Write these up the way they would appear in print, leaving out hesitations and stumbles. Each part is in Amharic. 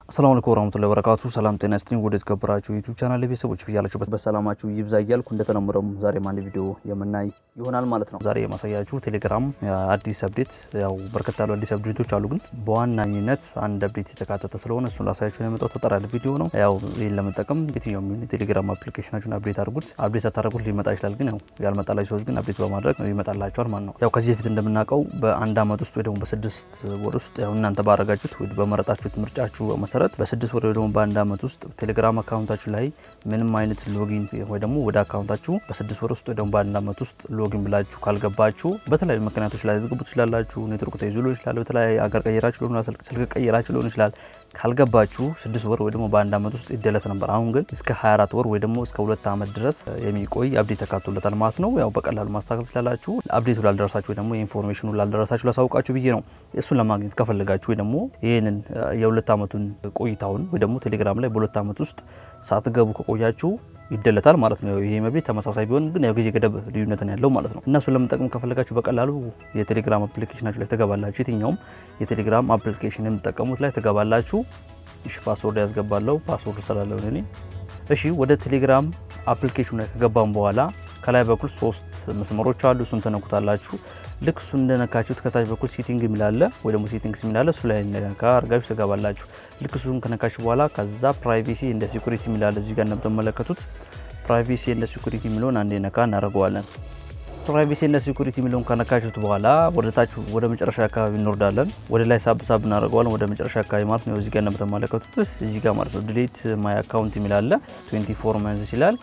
السلام عليكم ورحمة الله وبركاته سلام تناستين ودت كبراچو يوتيوب ቻናል ላይ ቤተሰቦች በያላችሁበት በሰላማችሁ ይብዛ እያልኩ እንደተለመደው ዛሬ አንድ ቪዲዮ የምናይ ይሆናል ማለት ነው። ዛሬ የማሳያችሁ ቴሌግራም አዲስ አፕዴት ያው በርከት ያሉ አዲስ አፕዴቶች አሉ ግን በዋናኝነት አንድ አፕዴት የተካተተ ስለሆነ እሱን ላሳያችሁ የመጣው ተጠራለ ቪዲዮ ነው። ያው ይሄን ለመጠቀም የትኛውም ቴሌግራም አፕሊኬሽናችሁን አፕዴት አድርጉት። አፕዴት አታረጉት ሊመጣ ይችላል ግን ያው ያልመጣላችሁ ሰዎች ግን አፕዴት በማድረግ ይመጣላችኋል ማለት ነው። ያው ከዚህ በፊት እንደምናውቀው በአንድ አመት ውስጥ ወይ ደግሞ በስድስት ወር ውስጥ ያው እናንተ ባረጋችሁት ወይ በመረጣችሁት ምርጫችሁ መሰረት በስድስት ወር ወይ ደግሞ በአንድ አመት ውስጥ ቴሌግራም አካውንታችሁ ላይ ምንም አይነት ሎጊን ወይ ደግሞ ወደ አካውንታችሁ በስድስት ወር ውስጥ ወይ ደግሞ በአንድ አመት ውስጥ ሎጊን ብላችሁ ካልገባችሁ በተለያዩ ምክንያቶች ላይ ልትገቡ ትችላላችሁ። ኔትወርክ ተይዞ ሊሆን ይችላል፣ በተለያዩ አገር ቀይራችሁ ሊሆን ይችላል፣ ስልክ ቀይራችሁ ሊሆን ይችላል። ካልገባችሁ 6 ወር ወይ ደግሞ በአንድ አመት ውስጥ ይደለት ነበር። አሁን ግን እስከ 24 ወር ወይ ደግሞ እስከ 2 አመት ድረስ የሚቆይ አፕዴት ተካቶለታል ማለት ነው። ያው በቀላሉ ማስተካከል ትችላላችሁ። አፕዴቱ ላልደረሳችሁ ወይ ደግሞ ኢንፎርሜሽኑ ላልደረሳችሁ ላሳውቃችሁ ብዬ ነው። እሱን ለማግኘት ከፈለጋችሁ ወይ ደግሞ ይሄንን የ2 አመቱን ቆይታውን ወይ ደግሞ ቴሌግራም ላይ በ2 አመት ውስጥ ሳትገቡ ከቆያችሁ ይደለታል ማለት ነው። ይሄ መብት ተመሳሳይ ቢሆን ግን ያው ጊዜ ገደብ ልዩነት ነው ያለው ማለት ነው። እና እሱን ለመጠቀም ከፈለጋችሁ በቀላሉ የቴሌግራም አፕሊኬሽናችሁ ላይ ተገባላችሁ። የትኛውም የቴሌግራም አፕሊኬሽን የምትጠቀሙት ላይ ተገባላችሁ። እሺ ፓስወርድ ያስገባለሁ። ፓስወርድ ስላለው እኔ እሺ ወደ ቴሌግራም አፕሊኬሽኑ ላይ ከገባን በኋላ ከላይ በኩል 3 መስመሮች አሉ። እሱን ተነኩታላችሁ። ልክ እሱን እንደነካችሁት ከታች በኩል ሴቲንግ የሚላለ ወይ ደግሞ ሴቲንግስ የሚላለ እሱ ላይ እንደነካ አርጋችሁ ተገባላችሁ። ልክ እሱን ከነካችሁ በኋላ ከዛ ፕራይቬሲ እንደ ሴኩሪቲ የሚላለ እዚህ ጋር እንደምትመለከቱት ፕራይቬሲ እንደ ሴኩሪቲ የሚለውን አንዴ ነካ እናደርገዋለን። ፕራይቬሲ እንደ ሴኩሪቲ የሚለውን ከነካችሁት በኋላ ወደ ታች ወደ መጨረሻ አካባቢ እንወርዳለን። ወደ ላይ ሳብ እናደርገዋለን ወደ መጨረሻ አካባቢ ማለት ነው። እዚህ ጋር እንደምትመለከቱት እዚህ ጋር ማለት ነው ዲሊት ማይ አካውንት የሚላለ 24 መንዝ ይላል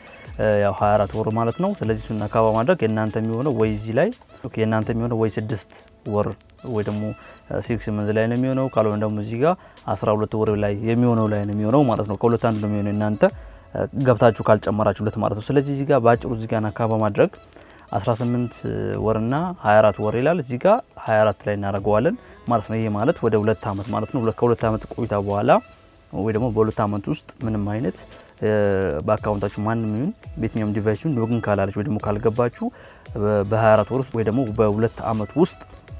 ያው 24 ወር ማለት ነው። ስለዚህ እሱን አካባ ማድረግ የእናንተ የሚሆነው ወይ እዚህ ላይ የእናንተ የሚሆነው ወይ 6 ወር ወይ ደግሞ 6 መንዝ ላይ ነው የሚሆነው። ካልሆነ ደግሞ እዚህ ጋር 12 ወር ላይ የሚሆነው ላይ ነው የሚሆነው ማለት ነው። ከሁለት አንዱ ነው የሚሆነው እናንተ ገብታችሁ ካልጨመራችሁለት ማለት ነው። ስለዚህ እዚህ ጋር ባጭሩ እዚህ ጋር አካባ ማድረግ 18 ወርና 24 ወር ይላል። እዚህ ጋር 24 ላይ እናደርገዋለን ማለት ነው። ይሄ ማለት ወደ 2 አመት ማለት ነው። ከሁለት አመት ቆይታ በኋላ ወይ ደግሞ በሁለት አመት ውስጥ ምንም አይነት በአካውንታችሁ ማንም ይሁን በየትኛውም ዲቫይሱን ሎጊን ካላለች ወይ ደግሞ ካልገባችሁ በ24 ወር ውስጥ ወይ ደግሞ በሁለት አመት ውስጥ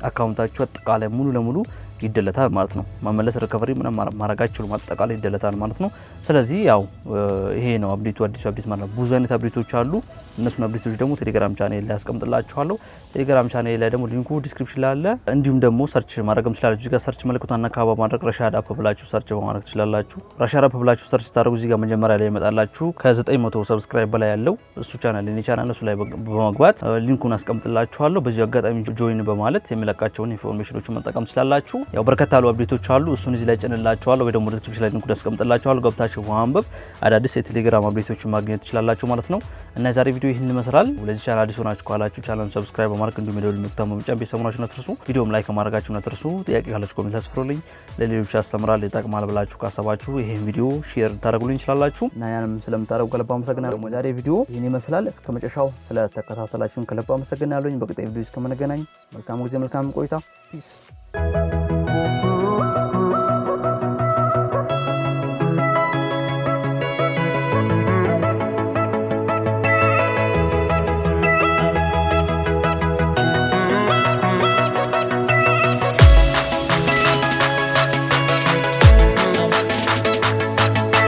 አካውንታችሁ አጠቃላይ ሙሉ ለሙሉ ይደለታል ማለት ነው። መመለስ ሪከቨሪ ምንም ማድረግ አይችሉም። አጠቃላይ ይደለታል ማለት ነው። ስለዚህ ያው ይሄ ነው አፕዴቱ፣ አዲሱ አፕዴት ማለት ነው። ብዙ አይነት አፕዴቶች አሉ። እነሱን አፕዴቶች ደግሞ ቴሌግራም ቻናል ላይ አስቀምጥላችኋለሁ። ቴሌግራም ቻናል ላይ ደግሞ ሊንኩ ዲስክሪፕሽን ላይ አለ። እንዲሁም ደግሞ ሰርች ማድረግም ትችላላችሁ። እዚህ ጋር ሰርች መልእክቱን አካባቢ ማድረግ ረሻድ አፕ ብላችሁ ሰርች በማድረግ ትችላላችሁ። ረሻድ አፕ ብላችሁ ሰርች ታደርጉ እዚህ ጋር መጀመሪያ ላይ ይመጣላችሁ። ከ900 ሰብስክራይብ በላይ ያለው እሱ ቻናል የኔ ቻናል እሱ ላይ በመግባት ሊንኩን አስቀምጥላችኋለሁ። በዚህ አጋጣሚ ጆይን በማለት የሚለቃቸውን ኢንፎርሜሽኖችን መጠቀም ትችላላችሁ። ያው በርከት ያሉ አፕዴቶች አሉ። እሱን እዚህ ላይ ጨንላችኋለሁ ወይ ደግሞ ዲስክሪፕሽን ላይ ሊንኩን አስቀምጥላችኋለሁ። ገብታችሁ ማንበብ አዳዲስ የቴሌግራም አፕዴቶችን ማግኘት ትችላላችሁ ማለት ነው። እና የዛሬ ቪዲዮ ይህን ይመስላል። ለዚህ ቻናል አዲስ ሆናችሁ ካላችሁ ቻናሉን ሰብስክራይብ በማድረግ እንዲሁም የደወል ምልክቱን በመጫን ቤተሰቡናችሁ አትርሱ። ቪዲዮም ላይክ ማድረጋችሁ አትርሱ። ጥያቄ ካላችሁ ኮሜንት አስፍሩልኝ። ለሌሎች ያስተምራል ይጠቅማል ብላችሁ ካሰባችሁ ይሄን ቪዲዮ ሼር ታደርጉልኝ ይችላልላችሁ እና ያንም ስለምታደርጉ ከልብ አመሰግናለሁ። ዛሬ ቪዲዮ ይህን ይመስላል። እስከ መጨረሻው ስለተከታተላችሁን ከልብ አመሰግናለሁ። በቀጣይ ቪዲዮ እስከምንገናኝ መልካም ጊዜ መልካም ቆይታ። ፒስ